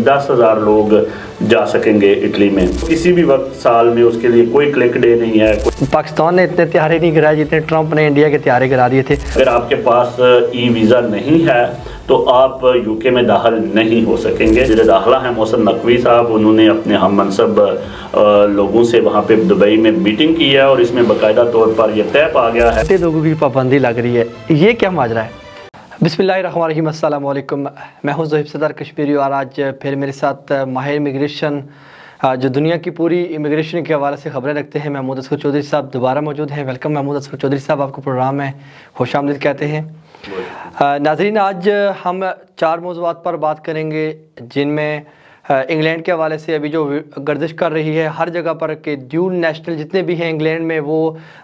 10,000 लोग जा सकेंगे इटली में किसी भी वक्त साल में, उसके लिए कोई क्लिक डे नहीं है। पाकिस्तान ने इतने त्यारे नहीं गिराए जितने ट्रंप ने इंडिया के त्यारे गिरा दिए थे। अगर आपके पास ई वीज़ा नहीं है तो आप यूके में दाखिल नहीं हो सकेंगे। वज़ीर दाखिला हैं मोहसिन नकवी साहब, उन्होंने अपने हम मनसब लोगों से वहाँ पे दुबई में मीटिंग की है और इसमें बाकायदा तौर पर यह तय पा गया है। लोगों की पाबंदी लग रही है, ये क्या माजरा है? बिस्मिल्लाहिर्रहमानिर्रहीम, अस्सलाम वालेकुम। मैं हूं ज़ोहिब सदर कश्मीरी और आज फिर मेरे साथ माहिर इमिग्रेशन जो दुनिया की पूरी इमिग्रेशन के हवाले से खबरें रखते हैं, महमूद असगर चौधरी साहब दोबारा मौजूद हैं। वेलकम महमूद असगर चौधरी साहब, आपको प्रोग्राम में खुशामदीद कहते हैं। नाज़रीन, आज हम 4 मौज़ूआत पर बात करेंगे जिनमें इंग्लैंड के हवाले से अभी जो गर्दिश कर रही है हर जगह पर कि ड्यूल नेशनल जितने भी हैं इंग्लैंड में वो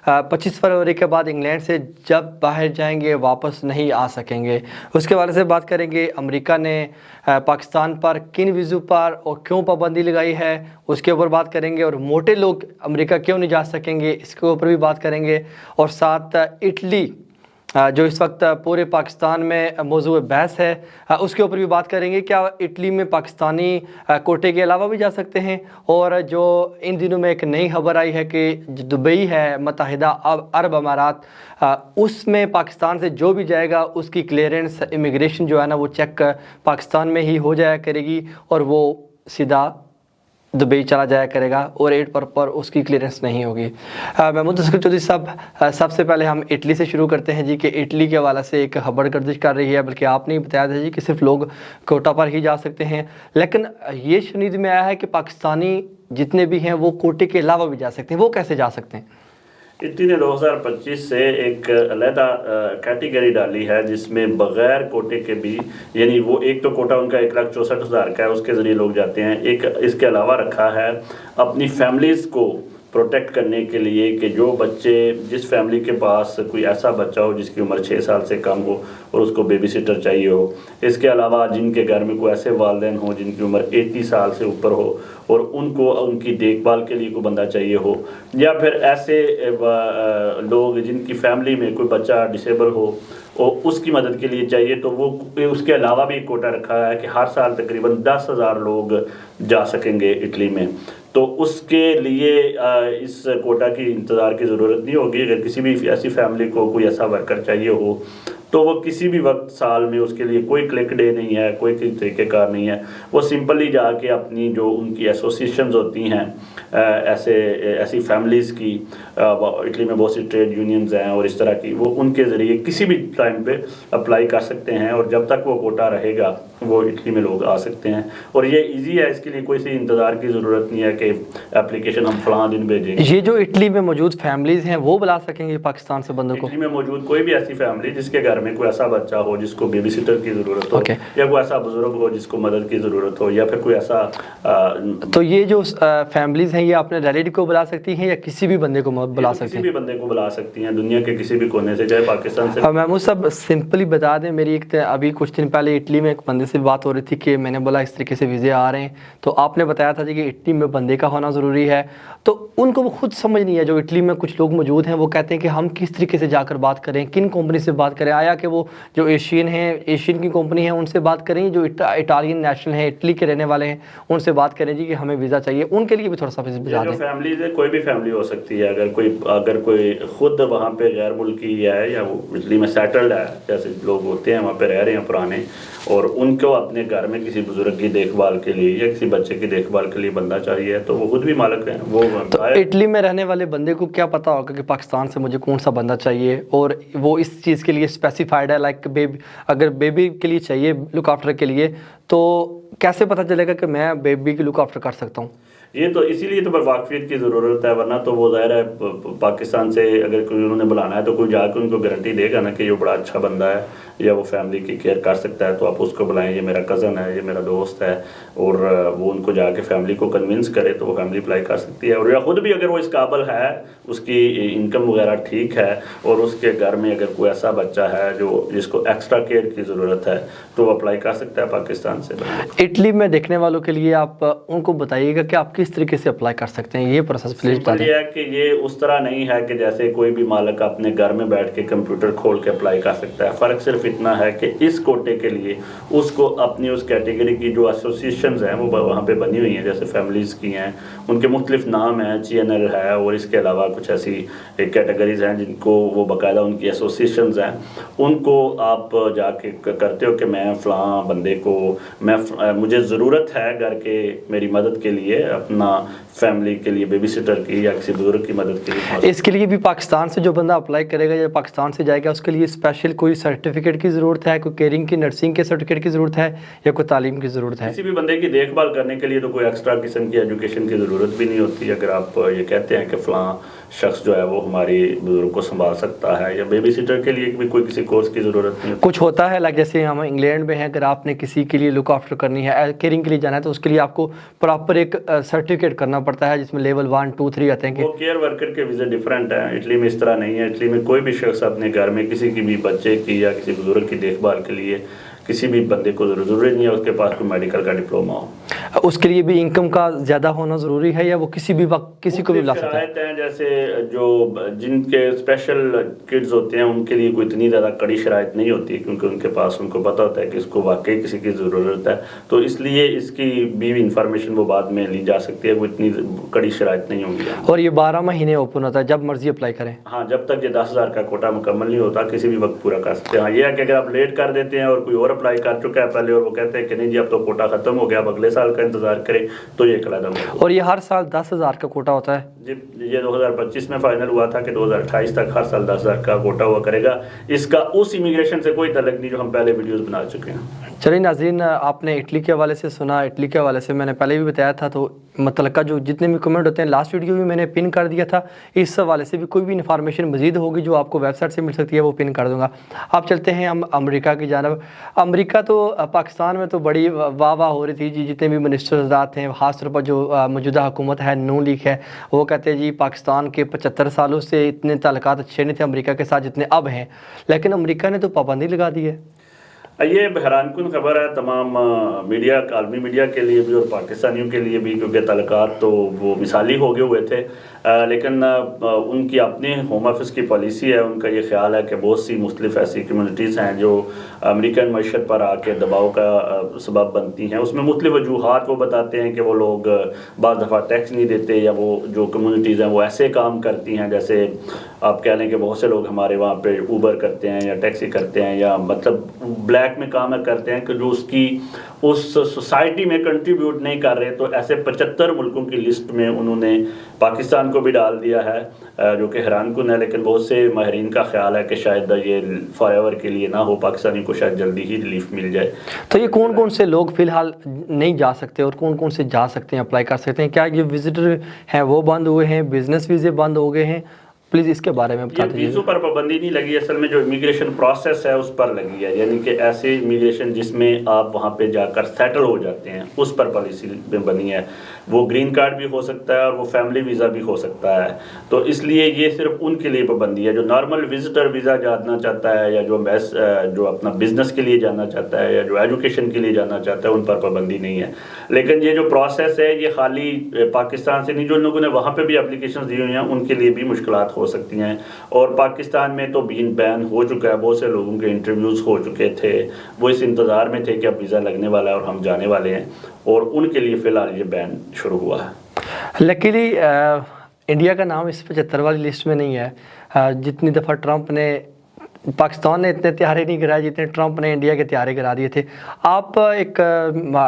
25 फरवरी के बाद इंग्लैंड से जब बाहर जाएंगे वापस नहीं आ सकेंगे। उसके हवाले से बात करेंगे। अमेरिका ने पाकिस्तान पर किन वीज़ों पर और क्यों पाबंदी लगाई है, उसके ऊपर बात करेंगे। और मोटे लोग अमेरिका क्यों नहीं जा सकेंगे, इसके ऊपर भी बात करेंगे। और साथ इटली जो इस वक्त पूरे पाकिस्तान में मौजूद बहस है, उसके ऊपर भी बात करेंगे। क्या इटली में पाकिस्तानी कोटे के अलावा भी जा सकते हैं? और जो इन दिनों में एक नई खबर आई है कि जो दुबई है मुत्तहिदा अरब अमारात, उसमें पाकिस्तान से जो भी जाएगा उसकी क्लियरेंस इमिग्रेशन जो है ना वो चेक पाकिस्तान में ही हो जाया करेगी और वो सीधा दुबई चला जाया करेगा और एयरपोर्ट पर उसकी क्लियरेंस नहीं होगी। महमूद असगर चौधरी साहब, सबसे पहले हम इटली से शुरू करते हैं जी कि इटली के हवाले से एक खबर गर्दिश कर रही है, बल्कि आपने ही बताया था जी कि सिर्फ लोग कोटा पर ही जा सकते हैं, लेकिन ये शनीद में आया है कि पाकिस्तानी जितने भी हैं वो कोटे के अलावा भी जा सकते हैं। वो कैसे जा सकते हैं? इटली ने 2025 से एक अलहदा कैटेगरी डाली है जिसमें बग़ैर कोटे के भी, यानी वो एक तो कोटा उनका 1,64,000 का है, उसके ज़रिए लोग जाते हैं। एक इसके अलावा रखा है अपनी फैमिलीज़ को प्रोटेक्ट करने के लिए कि जो बच्चे, जिस फैमिली के पास कोई ऐसा बच्चा हो जिसकी उम्र 6 साल से कम हो और उसको बेबी सिटर चाहिए हो, इसके अलावा जिनके घर में कोई ऐसे वालिदैन हो जिनकी उम्र 80 साल से ऊपर हो और उनको उनकी देखभाल के लिए कोई बंदा चाहिए हो, या फिर ऐसे लोग जिनकी फैमिली में कोई बच्चा डिसेबल हो और उसकी मदद के लिए चाहिए, तो वो उसके अलावा भी एक कोटा रखा है कि हर साल तकरीबन 10,000 लोग जा सकेंगे इटली में। तो उसके लिए इस कोटा की इंतज़ार की ज़रूरत नहीं होगी। अगर किसी भी ऐसी फैमिली को कोई ऐसा वर्कर चाहिए हो तो वो किसी भी वक्त साल में, उसके लिए कोई क्लिक डे नहीं है, कोई तरीक़ेकार नहीं है, वो सिंपली जाके अपनी जो उनकी एसोसिएशंस होती हैं ऐसी फैमिलीज़ की, इटली में बहुत सी ट्रेड यूनियंस हैं और इस तरह की, वो उनके ज़रिए किसी भी टाइम पे अप्लाई कर सकते हैं और जब तक वो कोटा रहेगा वो इटली में लोग आ सकते हैं। और ये इजी है, इसके लिए कोई सी इंतज़ार की ज़रूरत नहीं है कि एप्लीकेशन हम फ़लाँ दिन भेजेंगे। ये जो इटली में मौजूद फैमिलीज़ हैं वो बुला सकेंगे पाकिस्तान से बंदों को? इटली में मौजूद कोई भी ऐसी फैमिली जिसके घर में कोई ऐसा बच्चा हो जिसको बेबी सिटर की ज़रूरत हो, या कोई ऐसा बुजुर्ग हो जिसको मदद की ज़रूरत हो, या फिर कोई ऐसा तो ये जो फैमिलीज़ हैं ये अपने रिलेटिव को बुला सकती हैं या किसी भी बंदे को बुला सकती हैं? किसी भी बंदे को बुला सकती हैं, दुनिया के किसी भी कोने से, चाहे पाकिस्तान से। महमूद साहब, सिंपली बता दें, मेरी एक अभी कुछ दिन पहले इटली में एक बंदे से बात हो रही थी कि मैंने बोला इस तरीके से वीज़े आ रहे हैं, तो आपने बताया था जी कि इटली में बंदे का होना ज़रूरी है। तो उनको वो खुद समझ नहीं है, जो इटली में कुछ लोग मौजूद हैं वो कहते हैं कि हम किस तरीके से जाकर बात करें, किन कंपनी से बात करें, आया कि वो जो एशियन हैं, एशियन की कंपनी है उनसे बात करें, जो इटालियन नेशनल हैं, इटली के रहने वाले हैं उनसे बात करें जी कि हमें वीज़ा चाहिए। उनके लिए भी थोड़ा सा बता दें। फैमिलीज है, कोई भी फैमिली हो सकती है। अगर कोई खुद वहाँ पे गैर मुल्की है या वो इटली में सेटल्ड है, जैसे लोग होते हैं वहाँ पे रह रहे हैं पुराने, और उनको अपने घर में किसी बुजुर्ग की देखभाल के लिए या किसी बच्चे की देखभाल के लिए बंदा चाहिए, तो वो खुद भी मालिक हैं। वो तो इटली में रहने वाले बंदे को क्या पता होगा कि पाकिस्तान से मुझे कौन सा बंदा चाहिए, और वो इस चीज़ के लिए स्पेसिफाइड है, लाइक बेबी, अगर बेबी के लिए चाहिए लुक आफ्टर के लिए, तो कैसे पता चलेगा कि मैं बेबी की लुक आफ्टर कर सकता हूँ? ये तो इसीलिए तो वाकफियत की ज़रूरत है, वरना तो वो ज़ाहिर है पाकिस्तान से अगर कोई उन्होंने बुलाना है तो कोई जाकर उनको गारंटी देगा ना कि ये बड़ा अच्छा बंदा है या वो फैमिली की केयर कर सकता है, तो आप उसको बुलाएं, ये मेरा कज़न है, ये मेरा दोस्त है, और वो उनको जाके फैमिली को कन्विंस करे तो वो फैमिली अप्लाई कर सकती है। और या ख़ुद भी अगर वो इस काबिल है, उसकी इनकम वगैरह ठीक है और उसके घर में अगर कोई ऐसा बच्चा है जो जिसको एक्स्ट्रा केयर की ज़रूरत है, तो वो अप्लाई कर सकता है पाकिस्तान पाकिस्तान से। इटली में देखने वालों के लिए आप उनको बताइएगा कि आप किस तरीके से अप्लाई कर सकते हैं, ये प्रोसेस प्लीज बता दें। ये है कि ये उस तरह नहीं है कि जैसे कोई भी मालिक अपने घर में बैठ के कंप्यूटर खोल के अप्लाई कर सकता है। फ़र्क सिर्फ इतना है कि इस कोटे के लिए उसको अपनी उस कैटेगरी की जो एसोसिएशंस हैं वो वहाँ पे बनी हुई हैं, जैसे फैमिलीज़ की हैं, उनके मुख्तलिफ नाम हैं, चैनल है, और इसके अलावा कुछ ऐसी कैटेगरीज हैं जिनको वो बाकायदा उनकी एसोसिएशंस हैं, उनको आप जाके करते हो कि मैं फ़लाँ बंदे को मुझे ज़रूरत है घर के मेरी मदद के लिए, अपना फैमिली के लिए, बेबी सिटर की या किसी बुजुर्ग की मदद के लिए। इसके लिए भी पाकिस्तान से जो बंदा अप्लाई करेगा या पाकिस्तान से जाएगा उसके लिए स्पेशल कोई सर्टिफिकेट की ज़रूरत है, कोई केयरिंग की नर्सिंग के सर्टिफिकेट की ज़रूरत है या कोई तालीम की ज़रूरत है? किसी भी बंदे की देखभाल करने के लिए तो कोई एक्स्ट्रा किस्म की एजुकेशन की ज़रूरत भी नहीं होती। अगर आप ये कहते हैं कि फ़लाँ शख्स जो है वो हमारी बुजुर्ग को संभाल सकता है, या बेबी सिटर के लिए भी कोई किसी कोर्स की ज़रूरत नहीं होती। कुछ होता है लाइक जैसे हम इंग्लैंड में हैं, अगर आपने किसी के लिए लुक आफ्टर करनी है, केयरिंग के लिए जाना है, तो उसके लिए आपको प्रॉपर एक सर्टिफिकेट करना पड़ता है जिसमें लेवल 1, 2, 3 आते हैं। वो केयर वर्कर के वीज़े डिफरेंट हैं। इटली में इस तरह नहीं है। इटली में कोई भी शख्स अपने घर में किसी की भी बच्चे की या किसी बुजुर्ग की देखभाल के लिए किसी भी बंदे को ज़रूरी नहीं है उसके पास कोई मेडिकल का डिप्लोमा हो। उसके लिए भी इनकम का ज़्यादा होना ज़रूरी है या वो किसी भी वक्त किसी को भी ला सकता है? जैसे जो जिनके स्पेशल किड्स होते हैं उनके लिए कोई इतनी ज़्यादा कड़ी शराइत नहीं होती, क्योंकि उनके पास उनको पता होता है कि इसको वाकई किसी की ज़रूरत है, तो इसलिए इसकी भी इंफॉर्मेशन वो बाद में ली जा सकती है, वो इतनी कड़ी शराइत नहीं होंगी। और ये 12 महीने ओपन होता है, जब मर्जी अप्लाई करें? हाँ, जब तक ये 10,000 का कोटा मुकम्मल नहीं होता किसी भी वक्त पूरा कर सकते हैं। हाँ, ये है कि अगर आप लेट कर देते हैं और कोई और अप्लाई कर चुका है पहले और वो कहते हैं कि नहीं जी अब तो कोटा ख़त्म हो गया, अब अगले साल का इंतज़ार करें, तो ये कलादम है। और ये हर साल 10,000 का कोटा होता है जी। ये 2025 में फाइनल हुआ था कि 2028 तक हर साल 10,000 का कोटा हुआ करेगा। इसका उस इमिग्रेशन से कोई तल्लुक नहीं जो हम पहले वीडियोस बना चुके हैं। चलिए नाज़रीन, आपने इटली के हवाले से सुना, इटली के हवाले से मैंने पहले भी बताया था, तो मतलब जो जितने भी कमेंट होते हैं लास्ट वीडियो भी मैंने पिन कर दिया था। इस हवाले से भी कोई भी इन्फॉर्मेशन मज़ीद होगी जो आपको वेबसाइट से मिल सकती है वो पिन कर दूंगा। आप चलते हैं हम अमेरिका की जानब। अमेरिका तो पाकिस्तान में तो बड़ी वाह वाह हो रही थी जी, जितने भी मिनिस्टर्स आते हैं, ख़ास तौर पर जो मौजूदा हुकूमत है नून लीग है, वो कहते हैं जी पाकिस्तान के 75 सालों से इतने ताल्लुकात अच्छे नहीं थे अमेरिका के साथ जितने अब हैं, लेकिन अमेरिका ने तो पाबंदी लगा दी है। ये हैरानकुन खबर है तमाम मीडिया, आलमी मीडिया के लिए भी और पाकिस्तानियों के लिए भी, क्योंकि ताल्लुकात तो वो मिसाली हो गए हुए थे, लेकिन उनकी अपनी होम ऑफिस की पॉलिसी है। उनका ये ख्याल है कि बहुत सी मुख्तलिफ ऐसी कम्यूनिटीज़ हैं जो अमेरिकन मईशत पर आके दबाव का सबब बनती हैं। उसमें मुख्तलिफ वजूहात वो बताते हैं कि वो लोग बाज़ दफ़ा टैक्स नहीं देते, या वो जो कम्यूनिटीज़ हैं वो ऐसे काम करती हैं, जैसे आप कह लें कि बहुत से लोग हमारे वहाँ पे ऊबर करते हैं या टैक्सी करते हैं, या मतलब ब्लैक में काम करते हैं कि जो उसकी उस सोसाइटी में कंट्रीब्यूट नहीं कर रहे। तो ऐसे 75 मुल्कों की लिस्ट में उन्होंने पाकिस्तान को भी डाल दिया है, जो कि हैरानकुन है। लेकिन बहुत से माहिरीन का ख्याल है कि शायद ये फॉरएवर के लिए ना हो, पाकिस्तानी को शायद जल्दी ही रिलीफ मिल जाए। तो ये कौन कौन से लोग फ़िलहाल नहीं जा सकते और कौन कौन से जा सकते हैं, अप्लाई कर सकते हैं? क्या ये विजिटर हैं वो बंद हुए हैं, बिजनेस वीज़े बंद हो गए हैं? प्लीज़ इसके बारे में बता दीजिए। वीज़ों पर पाबंदी नहीं लगी, असल में जो इमिग्रेशन प्रोसेस है उस पर लगी है, यानी कि ऐसे इमिग्रेशन जिसमें आप वहाँ पे जाकर सेटल हो जाते हैं उस पर पॉलिसी में बनी है। वो ग्रीन कार्ड भी हो सकता है और वो फैमिली वीज़ा भी हो सकता है। तो इसलिए ये सिर्फ उनके लिए पाबंदी है जो नॉर्मल विजिटर वीज़ा जाना चाहता है, या जो अपना बिजनेस के लिए जाना चाहता है, या जो एजुकेशन के लिए जाना चाहता है, उन पर पाबंदी नहीं है। लेकिन ये जो प्रोसेस है ये खाली पाकिस्तान से नहीं, जो लोगों ने वहाँ पर भी एप्लीकेशन दी हुई हैं उनके लिए भी मुश्किलात हो सकती हैं। और पाकिस्तान में तो बैन हो चुका है, बहुत से लोगों के इंटरव्यूज़ हो चुके थे, वो इस इंतज़ार में थे कि अब वीज़ा लगने वाला है और हम जाने वाले हैं, और उनके लिए फ़िलहाल ये बैन शुरू हुआ है। लकीली इंडिया का नाम इस 75 वाली लिस्ट में नहीं है। जितनी दफ़ा ट्रंप ने पाकिस्तान ने इतने त्यारे नहीं गिराए जितने ट्रंप ने इंडिया के त्यारे गिरा दिए थे। आप एक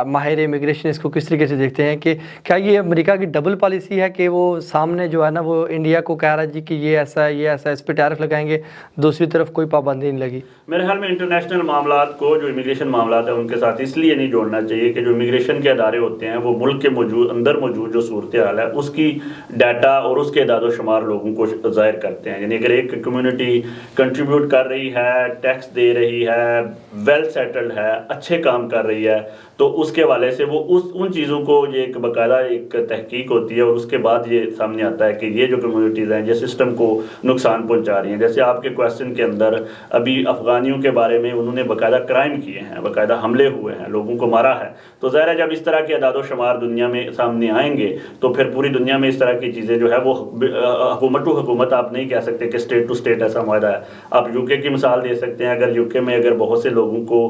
माहिर इमिग्रेशन इसको किस तरीके से देखते हैं कि क्या ये अमेरिका की डबल पॉलिसी है कि वो सामने जो है ना वो इंडिया को कह रहा है जी कि ये ऐसा है, ये ऐसा है, इस पर टैरिफ लगाएंगे, दूसरी तरफ कोई पाबंदी नहीं लगी? मेरे ख्याल में इंटरनेशनल मामलात को, जो इमिग्रेशन मामलात है उनके साथ इसलिए नहीं जोड़ना चाहिए कि जो इमिग्रेशन के अदारे होते हैं वो मुल्क के अंदर मौजूद जो सूरत हाल है उसकी डाटा और उसके इदादो शुमार लोगों को ज़ाहिर करते हैं। यानी अगर एक कम्यूनिटी कंट्रीब्यूट कर रही है, टैक्स दे रही है, वेल सेटल्ड है, अच्छे काम कर रही है, تو اس کے حوالے سے وہ ان چیزوں کو یہ ایک باقاعدہ ایک تحقیق ہوتی ہے، اور اس کے بعد یہ سامنے آتا ہے کہ یہ جو کمیونٹیز ہیں یہ سسٹم کو نقصان پہنچا رہی ہیں. جیسے آپ کے کویسچن کے اندر ابھی افغانیوں کے بارے میں انہوں نے باقاعدہ کرائم کیے ہیں، باقاعدہ حملے ہوئے ہیں، لوگوں کو مارا ہے. تو ظاہر ہے جب اس طرح کے اعداد و شمار دنیا میں سامنے آئیں گے تو پھر پوری دنیا میں اس طرح کی چیزیں جو ہے وہ حکومت ٹو حکومت آپ نہیں کہہ سکتے کہ اسٹیٹ ٹو اسٹیٹ ایسا معاہدہ ہے. آپ یو کے کی مثال دے سکتے ہیں. اگر یو کے میں اگر بہت سے لوگوں کو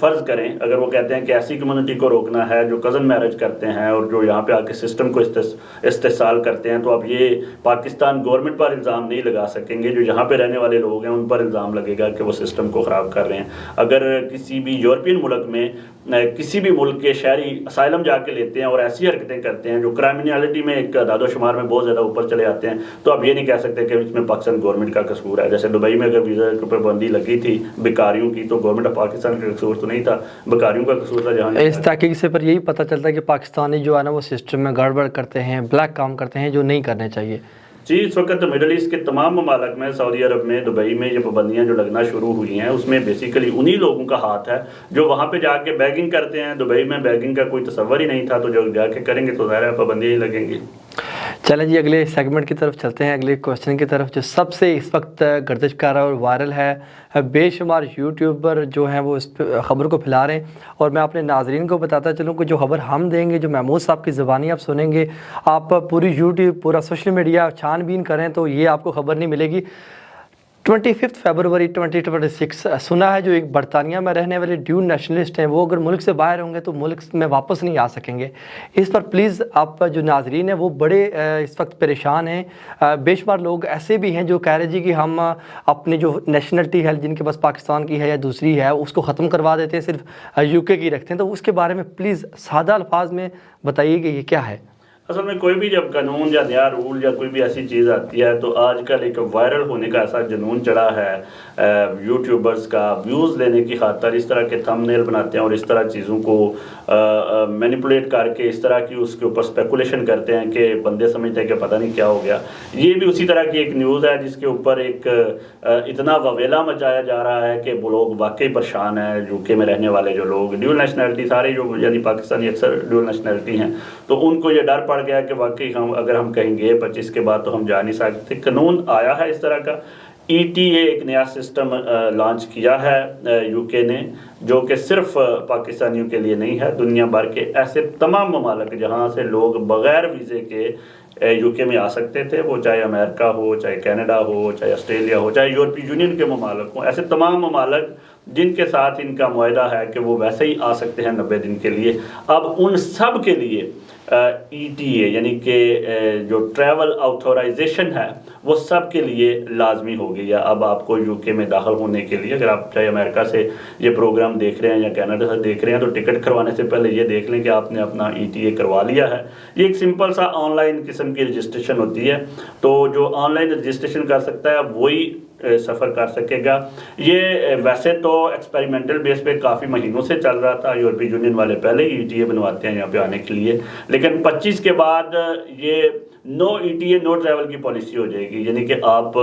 فرض کریں، اگر وہ کہتے ہیں کہ ایسی کمیونٹی کو روکنا ہے جو کزن میرج کرتے ہیں اور جو یہاں پہ آ کے سسٹم کو استحصال کرتے ہیں، تو اب یہ پاکستان گورنمنٹ پر الزام نہیں لگا سکیں گے. جو یہاں پہ رہنے والے لوگ ہیں ان پر الزام لگے گا کہ وہ سسٹم کو خراب کر رہے ہیں. اگر کسی بھی یورپین ملک میں کسی بھی ملک کے شہری اسائلم جا کے لیتے ہیں اور ایسی حرکتیں کرتے ہیں جو کرائمنالٹی میں ایک اعداد و شمار میں بہت زیادہ اوپر چلے آتے ہیں، تو اب یہ نہیں کہہ سکتے کہ اس میں پاکستان گورنمنٹ کا قصور ہے. جیسے دبئی میں اگر ویزا پر پابندی لگی تھی بیکاریوں کی، تو گورنمنٹ آف پاکستان کا قصور تو نہیں تھا، بیکاریوں کا قصور تھا. جہاں اس تحقیق سے پر یہی پتہ چلتا ہے کہ پاکستانی جو ہے نا وہ سسٹم میں گڑبڑ کرتے ہیں، بلیک کام کرتے ہیں جو نہیں کرنے چاہیے. جی، اس وقت مڈل ایسٹ کے تمام ممالک میں، سعودی عرب میں، دبئی میں یہ پابندیاں جو لگنا شروع ہوئی ہیں، اس میں بیسیکلی انہی لوگوں کا ہاتھ ہے جو وہاں پہ جا کے بیگنگ کرتے ہیں. دبئی میں بیگنگ کا کوئی تصور ہی نہیں تھا، تو جو جا کے کریں گے تو ظاہر ہے پابندیاں ہی لگیں گی. چلیں جی اگلے سیگمنٹ کی طرف چلتے ہیں، اگلے کوشچن کی طرف جو سب سے اس وقت گردش کر رہا ہے اور وائرل ہے. بے شمار یوٹیوبر جو ہیں وہ اس خبر کو پھیلا رہے ہیں، اور میں اپنے ناظرین کو بتاتا چلوں کہ جو خبر ہم دیں گے، جو محمود صاحب کی زبانی آپ سنیں گے، آپ پوری یوٹیوب پورا سوشل میڈیا چھان بین کریں تو یہ آپ کو خبر نہیں ملے گی. 25 فروری 2026 سنا ہے جو ایک برطانیہ میں رہنے والے ڈیول نیشنلسٹ ہیں، وہ اگر ملک سے باہر ہوں گے تو ملک میں واپس نہیں آ سکیں گے. اس پر پلیز آپ جو ناظرین ہیں وہ بڑے اس وقت پریشان ہیں. بے شمار لوگ ایسے بھی ہیں جو کہہ رہے جی کہ ہم اپنی جو نیشنلٹی ہے جن کے پاس پاکستان کی ہے یا دوسری ہے اس کو ختم کروا دیتے ہیں، صرف یو کے کی رکھتے ہیں. تو اس کے بارے میں پلیز سادہ الفاظ میں بتائیے کہ یہ کیا ہے. اصل میں کوئی بھی جب قانون یا نیا رول یا کوئی بھی ایسی چیز آتی ہے تو آج کل ایک وائرل ہونے کا ایسا جنون چڑھا ہے یوٹیوبرز کا. ویوز لینے کی خاطر اس طرح کے تھم نیل بناتے ہیں اور اس طرح چیزوں کو مینیپولیٹ کر کے اس طرح کی اس کے اوپر اسپیکولیشن کرتے ہیں کہ بندے سمجھتے ہیں کہ پتہ نہیں کیا ہو گیا. یہ بھی اسی طرح کی ایک نیوز ہے جس کے اوپر ایک اتنا وویلا مچایا جا رہا ہے کہ وہ لوگ واقعی پریشان ہیں. یو کے میں رہنے والے جو لوگ ڈیول نیشنلٹی سارے جو یعنی پاکستانی اکثر ڈیول نیشنلٹی ہیں، تو ان کو یہ ڈر پڑ گیا کہ واقعی اگر ہم کہیں گے 25 کے بعد تو ہم جا نہیں سکتے. قانون آیا ہے اس طرح کا. ای ٹی اے ایک نیا سسٹم لانچ کیا ہے یو کے نے، جو کہ صرف پاکستانیوں کے لیے نہیں ہے، دنیا بھر کے ایسے تمام ممالک جہاں سے لوگ بغیر ویزے کے یو کے میں آ سکتے تھے، وہ چاہے امریکہ ہو، چاہے کینیڈا ہو، چاہے آسٹریلیا ہو، چاہے یورپی یونین کے ممالک ہوں، ایسے تمام ممالک جن کے ساتھ ان کا معاہدہ ہے کہ وہ ویسے ہی آ سکتے ہیں 90 دن کے لیے. اب ان سب کے لیے ای ٹی اے یعنی کہ جو ٹریول آتھورائزیشن ہے وہ سب کے لیے لازمی ہو گئی ہے. اب آپ کو یو کے میں داخل ہونے کے لیے اگر آپ چاہے امریکہ سے یہ پروگرام دیکھ رہے ہیں یا کینیڈا سے دیکھ رہے ہیں، تو ٹکٹ کروانے سے پہلے یہ دیکھ لیں کہ آپ نے اپنا ای ٹی اے کروا لیا ہے. یہ ایک سمپل سا آن لائن قسم کی رجسٹریشن ہوتی ہے، تو جو آن لائن رجسٹریشن کر سکتا ہے وہی سفر کر سکے گا. یہ ویسے تو ایکسپیریمنٹل بیس پہ کافی مہینوں سے چل رہا تھا. یورپی یونین والے پہلے ای ٹی اے بنواتے ہیں یہاں پہ آنے کے لیے، لیکن 25 کے بعد یہ no E T A no travel کی پالیسی ہو جائے گی. یعنی کہ آپ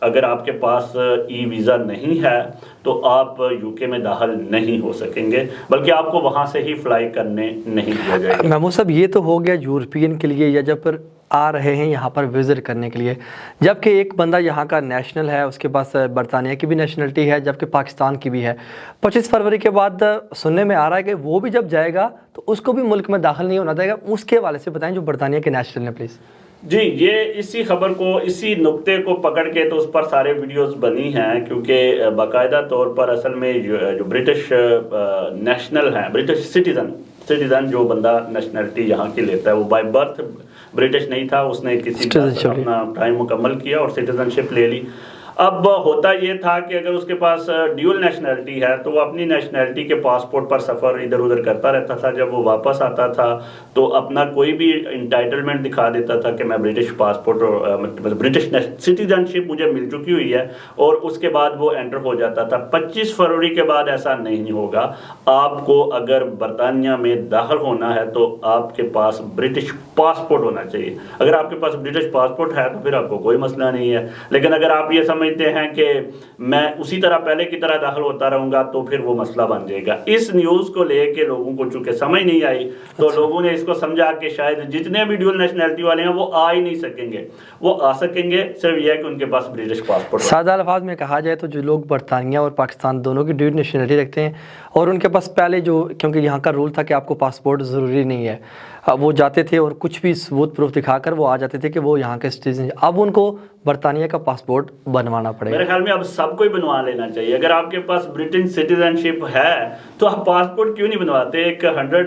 اگر آپ کے پاس ای ویزا نہیں ہے تو آپ یو کے میں داخل نہیں ہو سکیں گے، بلکہ آپ کو وہاں سے ہی فلائی کرنے نہیں دیا جائے گا. محمود صاحب یہ تو ہو گیا یورپین کے لیے یا جب پر آ رہے ہیں یہاں پر وزٹ کرنے کے لیے، جبکہ ایک بندہ یہاں کا نیشنل ہے، اس کے پاس برطانیہ کی بھی نیشنلٹی ہے جبکہ پاکستان کی بھی ہے. 25 فروری کے بعد سننے میں آ رہا ہے کہ وہ بھی جب جائے گا تو اس کو بھی ملک میں داخل نہیں ہونا دے گا. اس کے حوالے سے بتائیں جو برطانیہ کے نیشنل ہیں پلیز. جی، یہ اسی خبر کو، اسی نقطے کو پکڑ کے تو اس پر سارے ویڈیوز بنی ہیں، کیونکہ باقاعدہ طور پر اصل میں جو برٹش نیشنل ہیں، برٹش سٹیزن جو بندہ نیشنلٹی یہاں کی لیتا ہے وہ بائی برتھ برٹش نہیں تھا، اس نے کسی اپنا ٹائم مکمل کیا اور سٹیزن شپ لے لی. اب ہوتا یہ تھا کہ اگر اس کے پاس ڈیول نیشنلٹی ہے تو وہ اپنی نیشنلٹی کے پاسپورٹ پر سفر ادھر ادھر کرتا رہتا تھا. جب وہ واپس آتا تھا تو اپنا کوئی بھی انٹائٹلمنٹ دکھا دیتا تھا کہ میں برٹش پاسپورٹ برٹش سٹیزن شپ مجھے مل چکی ہوئی ہے، اور اس کے بعد وہ انٹر ہو جاتا تھا. 25 فروری کے بعد ایسا نہیں ہوگا. آپ کو اگر برطانیہ میں داخل ہونا ہے تو آپ کے پاس برٹش پاسپورٹ ہونا چاہیے. اگر آپ کے پاس برٹش پاسپورٹ ہے تو پھر آپ کو کوئی مسئلہ نہیں ہے. لیکن اگر آپ یہ سمجھ سمجھتے ہیں کہ میں اسی طرح پہلے کی طرح داخل ہوتا رہوں گا تو پھر وہ مسئلہ بن جائے گا. اس نیوز کو لے کے لوگوں کو چونکہ سمجھ نہیں آئی تو لوگوں نے اس کو سمجھا کہ شاید جتنے بھی ڈیول نیشنلٹی والے ہیں وہ آ ہی نہیں سکیں گے. وہ آ سکیں گے صرف یہ ہے کہ ان کے پاس برٹش پاسپورٹ. سادہ الفاظ میں کہا جائے تو جو لوگ برطانیہ اور پاکستان دونوں کی ڈیول نیشنلٹی رکھتے ہیں اور ان کے پاس پہلے جو کیونکہ یہاں کا رول تھا کہ آپ کو پاسپورٹ ضروری نہیں ہے, وہ جاتے تھے اور کچھ بھی ثبوت پروف دکھا کر وہ آ جاتے تھے کہ وہ یہاں کے سٹیزن. اب ان کو برطانیہ کا پاسپورٹ بنوانا پڑے گا. میرے خیال میں اب سب کو ہی بنوا لینا چاہیے. اگر آپ کے پاس برٹش سٹیزن شپ ہے تو آپ پاسپورٹ کیوں نہیں بنواتے؟ ایک 100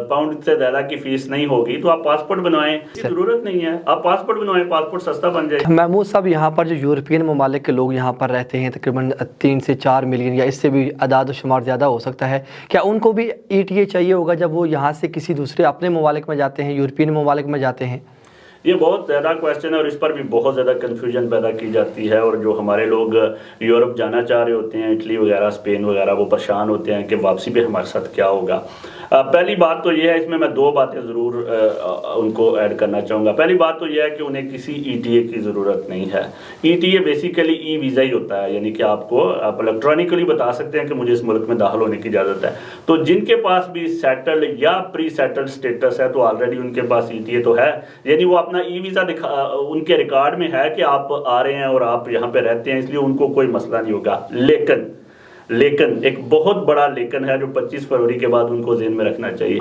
پاؤنڈ سے زیادہ کی فیس نہیں ہوگی تو آپ پاسپورٹ بنوائیں. ضرورت نہیں ہے, آپ پاسپورٹ بنوائیں, پاسپورٹ سستا بن جائے. محمود صاحب, یہاں پر جو یورپین ممالک کے لوگ یہاں پر رہتے ہیں تقریباً 3 سے 4 ملین یا اس سے بھی اعداد و شمار زیادہ ہو سکتا ہے, کیا ان کو بھی ETA چاہیے ہوگا جب وہ یہاں سے کسی دوسرے اپنے ممالک میں جاتے ہیں, یورپین ممالک میں جاتے ہیں؟ یہ بہت زیادہ کویسچن ہے اور اس پر بھی بہت زیادہ کنفیوژن پیدا کی جاتی ہے. اور جو ہمارے لوگ یورپ جانا چاہ رہے ہوتے ہیں, اٹلی وغیرہ, اسپین وغیرہ, وہ پریشان ہوتے ہیں کہ واپسی پہ ہمارے ساتھ کیا ہوگا. پہلی بات تو یہ ہے, اس میں 2 باتیں ضرور ان کو ایڈ کرنا چاہوں گا. پہلی بات تو یہ ہے کہ انہیں کسی ETA کی ضرورت نہیں ہے. ETA بیسیکلی ای ویزا ہی ہوتا ہے, یعنی کہ آپ الیکٹرانکلی بتا سکتے ہیں کہ مجھے اس ملک میں داخل ہونے کی اجازت ہے. تو جن کے پاس بھی سیٹلڈ یا پری سیٹلڈ سٹیٹس ہے تو آلریڈی ان کے پاس ETA تو ہے, یعنی وہ اپنا ای ویزا ان کے ریکارڈ میں ہے کہ آپ آ رہے ہیں اور آپ یہاں پہ رہتے ہیں, اس لیے ان کو کوئی مسئلہ نہیں ہوگا. لیکن ایک بہت بڑا لیکن ہے جو 25 فروری کے بعد ان کو ذہن میں رکھنا چاہیے.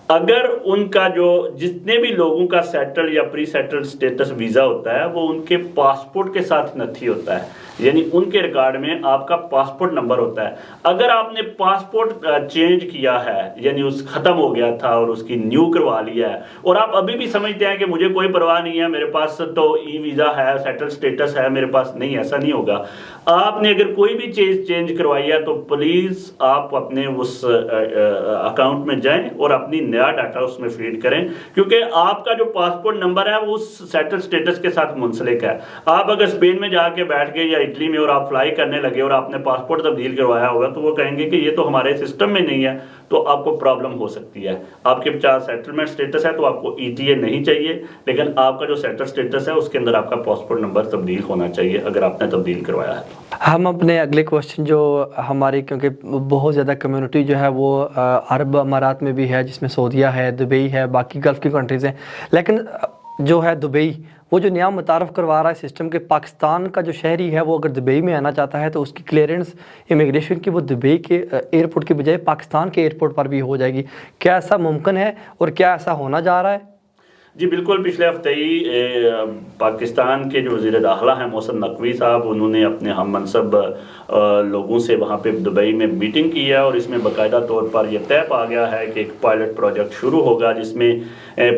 اگر ان کا جو جتنے بھی لوگوں کا سیٹل یا پری سیٹل سٹیٹس ویزا ہوتا ہے وہ ان کے پاسپورٹ کے ساتھ نتھی ہوتا ہے, یعنی ان کے ریکارڈ میں آپ کا پاسپورٹ نمبر ہوتا ہے. اگر آپ نے پاسپورٹ چینج کیا ہے, یعنی اس ختم ہو گیا تھا اور اس کی نیو کروا لیا ہے, اور آپ ابھی بھی سمجھتے ہیں کہ مجھے کوئی پرواہ نہیں ہے, میرے پاس تو ای ویزا ہے, سیٹل سٹیٹس ہے میرے پاس, نہیں, ایسا نہیں ہوگا. آپ نے اگر کوئی بھی چیز چینج کروائی ہے تو پلیز آپ اپنے اس اکاؤنٹ میں جائیں اور اپنی نیا ڈاٹا اس میں فیڈ کریں, کیونکہ آپ کا جو پاسپورٹ نمبر ہے وہ سیٹل سٹیٹس کے ساتھ منسلک ہے. آپ اگر اسپین میں جا کے بیٹھ گئے یا اٹلی میں اور آپ فلائی کرنے لگے اور آپ نے پاسپورٹ تبدیل کروایا ہوگا تو وہ کہیں گے کہ یہ تو ہمارے سسٹم میں نہیں ہے, تو آپ کو پرابلم ہو سکتی ہے. آپ کے پاس سیٹلمنٹ سٹیٹس ہے تو آپ کو ETA نہیں چاہیے, لیکن آپ کا جو سیٹل سٹیٹس ہے اس کے اندر آپ کا پاسپورٹ نمبر تبدیل ہونا چاہیے اگر آپ نے تبدیل کروایا ہے. ہم اپنے اگلے کوشچن جو ہماری, کیونکہ بہت زیادہ کمیونٹی جو ہے وہ عرب امارات میں بھی ہے, جس میں سعودیہ ہے, دبئی ہے, باقی گلف کی کنٹریز ہیں, لیکن جو ہے دبئی وہ جو نیا متعارف کروا رہا ہے سسٹم کے, پاکستان کا جو شہری ہے وہ اگر دبئی میں آنا چاہتا ہے تو اس کی کلیئرنس امیگریشن کی وہ دبئی کے ایئرپورٹ کی بجائے پاکستان کے ایئرپورٹ پر بھی ہو جائے گی. کیا ایسا ممکن ہے اور کیا ایسا ہونا جا رہا ہے؟ جی بالکل. پچھلے ہفتے ہی پاکستان کے جو وزیر داخلہ ہیں محسن نقوی صاحب, انہوں نے اپنے ہم منصب لوگوں سے وہاں پہ دبئی میں میٹنگ کی ہے اور اس میں باقاعدہ طور پر یہ طے پا گیا ہے کہ ایک پائلٹ پروجیکٹ شروع ہوگا جس میں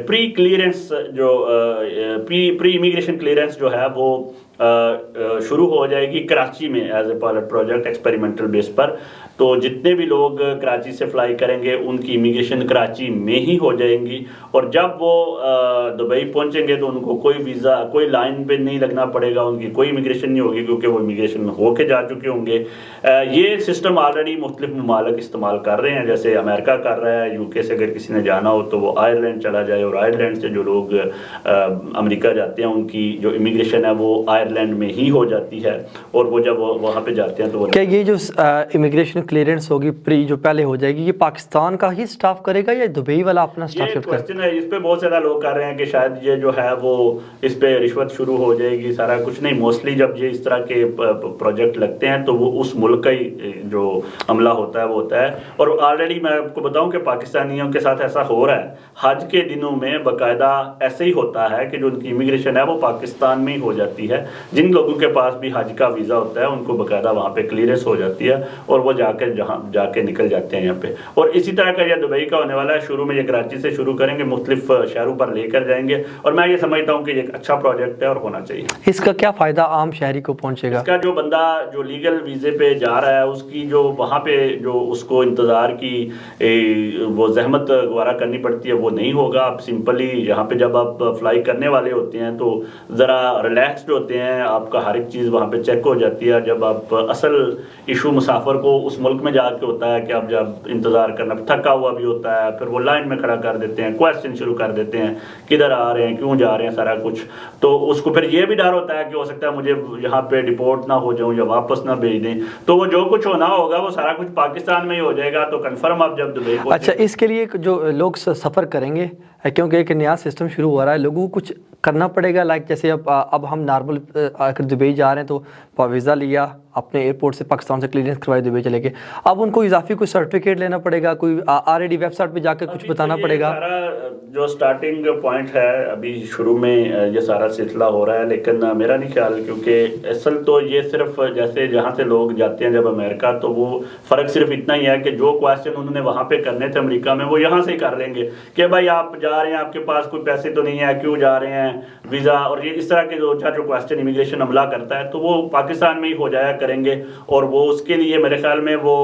پری کلیئرنس جو پری امیگریشن کلیئرنس جو ہے وہ شروع ہو جائے گی کراچی میں as a pilot project experimental base پر. تو جتنے بھی لوگ کراچی سے فلائی کریں گے ان کی امیگریشن کراچی میں ہی ہو جائیں گی, اور جب وہ دبئی پہنچیں گے تو ان کو کوئی ویزا, کوئی لائن پہ نہیں لگنا پڑے گا, ان کی کوئی امیگریشن نہیں ہوگی کیونکہ وہ امیگریشن ہو کے جا چکے ہوں گے. یہ سسٹم آلریڈی مختلف ممالک استعمال کر رہے ہیں, جیسے امریکہ کر رہا ہے, UK سے اگر کسی نے جانا ہو تو وہ آئرلینڈ چلا جائے, اور آئرلینڈ سے جو لوگ امریکہ جاتے ہیں ان کی جو امیگریشن ہے وہ آئرلینڈ میں ہی ہو جاتی ہے, اور وہ جب وہاں پہ جاتے ہیں تو کیا یہ جو امیگریشن کلیئرنس ہوگی پری جو پہلے ہو جائے گی, یہ پاکستان کا ہی سٹاف کرے گا یا دبئی والا اپنا سٹاف شفٹ کرے گا؟ کوسچن ہے, اس پہ بہت زیادہ لوگ کر رہے ہیں کہ شاید یہ جو ہے وہ اس پہ رشوت شروع ہو جائے گی, سارا کچھ نہیں. موسٹلی جب یہ اس طرح کے پروجیکٹ لگتے ہیں تو وہ اس ملک کا ہی جو عملہ ہوتا ہے وہ ہوتا ہے. اور آلریڈی میں آپ کو بتاؤں کہ پاکستانیوں کے ساتھ ایسا ہو رہا ہے, حج کے دنوں میں باقاعدہ ایسے ہی ہوتا ہے کہ جو ان کی امیگریشن ہے وہ پاکستان میں ہی ہو جاتی ہے. جن لوگوں کے پاس بھی حج کا ویزا ہوتا ہے ان کو باقاعدہ وہاں پہ کلیئرنس ہو جاتی ہے اور وہ جا کے نکل جاتے ہیں یہاں پہ. اور اسی طرح کا یہ دبئی کا ہونے والا ہے. شروع میں یہ کراچی سے شروع کریں گے, مختلف شہروں پر لے کر جائیں گے, اور میں یہ سمجھتا ہوں کہ یہ ایک اچھا پروجیکٹ ہے اور ہونا چاہیے. اس کا کیا فائدہ عام شہری کو پہنچے گا؟ اس کا جو بندہ جو لیگل ویزے پہ جا رہا ہے اس کی جو وہاں پہ جو اس کو انتظار کی وہ زحمت گوارا کرنی پڑتی ہے وہ نہیں ہوگا. آپ سمپلی یہاں پہ جب آپ فلائی کرنے والے ہوتے ہیں تو ذرا ریلیکسڈ ہوتے ہیں, آپ کا ہر ایک چیز وہاں پہ چیک ہو جاتی ہے. جب آپ اصل ایشو مسافر کو اس मुल्क में जाके होता है कि अब जब इंतज़ार करना, थका हुआ भी होता है, फिर वो लाइन में खड़ा कर देते हैं, क्वेश्चन शुरू कर देते हैं, किधर आ रहे हैं, क्यों जा रहे हैं, सारा कुछ। तो उसको फिर ये भी डर होता है कि हो सकता है मुझे यहाँ पे डिपोर्ट ना हो जाऊँ या वापस ना भेज दें, तो वो जो कुछ होना होगा वो सारा कुछ पाकिस्तान में ही हो जाएगा। तो कन्फर्म आप जब दुबई को, अच्छा, इसके लिए जो लोग सफ़र करेंगे, क्योंकि एक नया सिस्टम शुरू हो रहा है, लोगों को कुछ करना पड़ेगा, लाइक जैसे अब हम नॉर्मल अगर दुबई जा रहे हैं तो वीज़ा लिया, अपने एयरपोर्ट से पाकिस्तान से क्लियरेंस करवाई, दुबई चले गए, अब उनको इजाफी कोई सर्टिफिकेट लेना पड़ेगा, कोई ऑलरेडी वेबसाइट पे जाकर कुछ बताना पड़ेगा? सारा जो स्टार्टिंग पॉइंट है अभी शुरू में ये सारा सिलसिला हो रहा है, लेकिन मेरा नहीं ख्याल, क्योंकि असल तो ये सिर्फ जैसे जहाँ से लोग जाते हैं जब अमेरिका, तो वो फ़र्क सिर्फ इतना ही है कि जो क्वेश्चन उन्होंने वहाँ पे करने थे अमेरिका में, वो यहाँ से ही कर लेंगे कि भाई आप जा रहे हैं, आपके पास कोई पैसे तो नहीं है, क्यों जा रहे हैं, वीज़ा, और ये इस तरह के जो क्वेश्चन इमिग्रेशन अमला करता है, तो वो पाकिस्तान में ही हो जाया करेंगे। और वो उसके लिए मेरे ख्याल में वो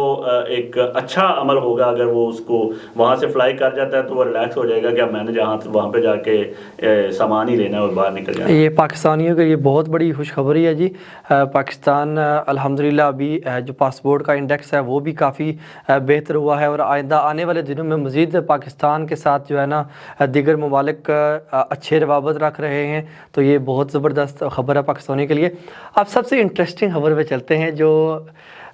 एक अच्छा अमल होगा, अगर वो उसको वहाँ से फ्लाई कर जाता है तो वो रिलैक्स हो जाएगा कि अब मैंने जहाँ वहाँ पे जाके सामान ही लेना है और बाहर निकल जाना है। ये पाकिस्तानियों के लिए बहुत बड़ी खुशखबरी है जी। पाकिस्तान अल्हम्दुलिल्लाह अभी जो पासपोर्ट का इंडेक्स है वो भी काफ़ी बेहतर हुआ है, और आइंदा आने वाले दिनों में मज़ीद पाकिस्तान के साथ जो है ना दीगर ममालिक अच्छे रवाबत रख रहे हैं, तो ये बहुत ज़बरदस्त ख़बर है पाकिस्तानी के लिए। अब सबसे इंटरेस्टिंग खबर पे चलते हैं जो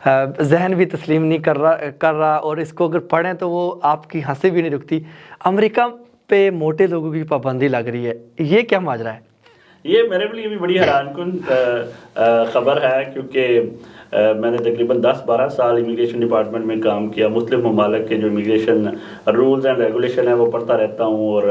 जहन भी तस्लीम नहीं कर रहा, और इसको अगर पढ़ें तो वो आपकी हंसी भी नहीं रुकती। अमेरिका पे मोटे लोगों की पाबंदी लग रही है, ये क्या माजरा है? ये मेरे लिए भी बड़ी हैरानकुन ख़बर है, क्योंकि मैंने तकरीबन 10-12 साल इमिग्रेशन डिपार्टमेंट में काम किया। मुख्तलिफ ममालिक के जो इमिग्रेशन रूल्स एंड रेगुलेशन है वो पढ़ता रहता हूँ, और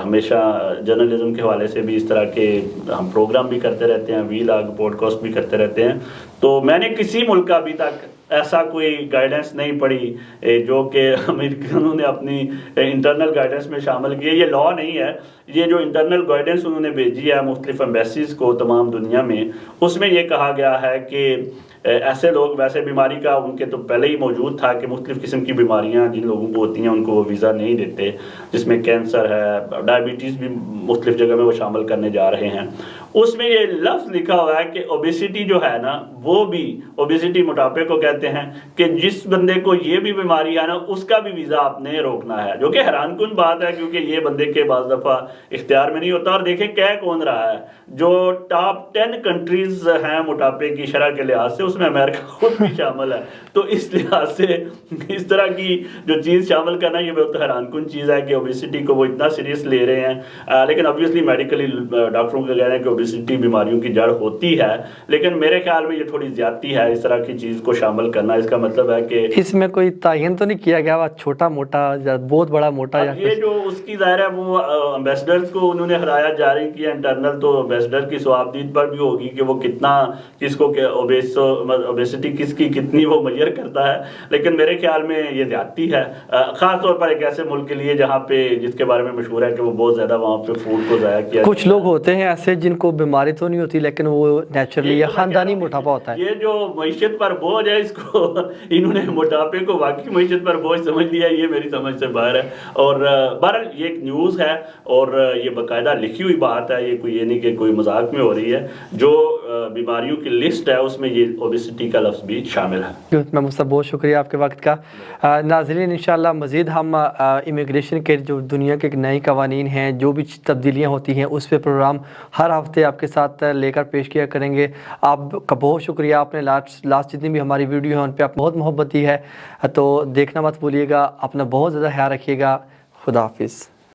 हमेशा जर्नलिज्म के हवाले से भी इस तरह के हम प्रोग्राम भी करते रहते हैं, वीलॉग पॉडकास्ट भी करते रहते हैं। तो मैंने किसी मुल्क का अभी तक ऐसा कोई गाइडेंस नहीं पढ़ी जो कि अमेरिकनों ने अपनी इंटरनल गाइडेंस में शामिल की है। ये लॉ नहीं है, ये जो इंटरनल गाइडेंस उन्होंने भेजी है मुख्तलिफ एम्बेसीज़ को तमाम दुनिया में, उसमें ये कहा गया है कि ऐसे लोग, वैसे बीमारी का उनके तो पहले ही मौजूद था कि मुख्तलिफ किस्म की बीमारियां जिन लोगों को होती हैं उनको वो वीज़ा नहीं देते, जिसमें कैंसर है, डायबिटीज़ भी मुख्तलिफ जगह में वो शामिल करने जा रहे हैं। उसमें ये लफ्ज़ लिखा हुआ है कि ओबेसिटी जो है ना, वो भी, ओबेसिटी मोटापे को कहते हैं, कि जिस बंदे को ये भी बीमारी है ना उसका भी वीज़ा आपने रोकना है, जो कि हैरानकुन बात है, क्योंकि ये बंदे के बाज़ दफ़ा इख्तियार में नहीं होता। और देखें कह कौन रहा है, जो टॉप 10 कंट्रीज़ हैं मोटापे की शरह के लिहाज से, उसमें अमेरिका खुद भी शामिल है। तो इस लिहाज से इस तरह की जो चीज़ शामिल करना, ये बहुत हैरानकुन चीज़ है कि ओबेसिटी को वो इतना सीरियस ले रहे हैं। लेकिन ऑब्वियसली मेडिकली डॉक्टरों का कहना है कि ओबेसिटी बीमारियों की जड़ होती है, लेकिन मेरे ख्याल में ये थोड़ी ज़्यादती है इस तरह की चीज़ को शामिल करना। इसका मतलब है कि इसमें कोई तयन तो नहीं किया गया छोटा मोटा या बहुत बड़ा मोटा, या ये जो उसकी ज़ाहिर है वो एम्बेसडर्स को उन्होंने हदायत जारी की इंटरनल, तो एम्बेसडर की सवाबदीद पर भी होगी कि वो कितना किसको ओबेसिटी किसकी कितनी वो मेजर करता है। लेकिन मेरे ख्याल में ये ज़्यादती है, ख़ास तौर पर एक ऐसे मुल्क के लिए जहाँ पे, जिसके बारे में मशहूर है कि वो बहुत ज़्यादा वहाँ पे फूड को ज़ाया किया। कुछ लोग होते हैं ऐसे जिनको बीमारी तो नहीं होती लेकिन वो नेचुरली या ख़ानदानी मोटापा होता है। ये जो मईशत पर बोझ है, इसको इन्होंने मोटापे को वाकई मईशत पर बोझ समझ लिया, ये मेरी समझ से बाहर है। और बहरहाल ये एक न्यूज़ है और ये बाकायदा लिखी हुई बात है, ये कोई, ये नहीं कि कोई मजाक में हो रही है। जो बीमारियों की लिस्ट है उसमें ये ओबेसिटी का लफ्ज़ भी शामिल है। मैं मुझसे बहुत शुक्रिया आपके वक्त का। नाज़रीन, इंशाल्लाह मज़ीद हम इमिग्रेशन के जो दुनिया के नए कवानीन हैं, जो भी तब्दीलियाँ होती हैं, उस पर प्रोग्राम हर हफ्ते आपके साथ लेकर पेश किया करेंगे। आपका बहुत शुक्रिया, आपने लास्ट जितनी भी हमारी वीडियो है उन पर आप बहुत मोहब्बत दी है, तो देखना मत भूलिएगा। अपना बहुत ज़्यादा ख्याल रखिएगा। खुदा हाफिज़।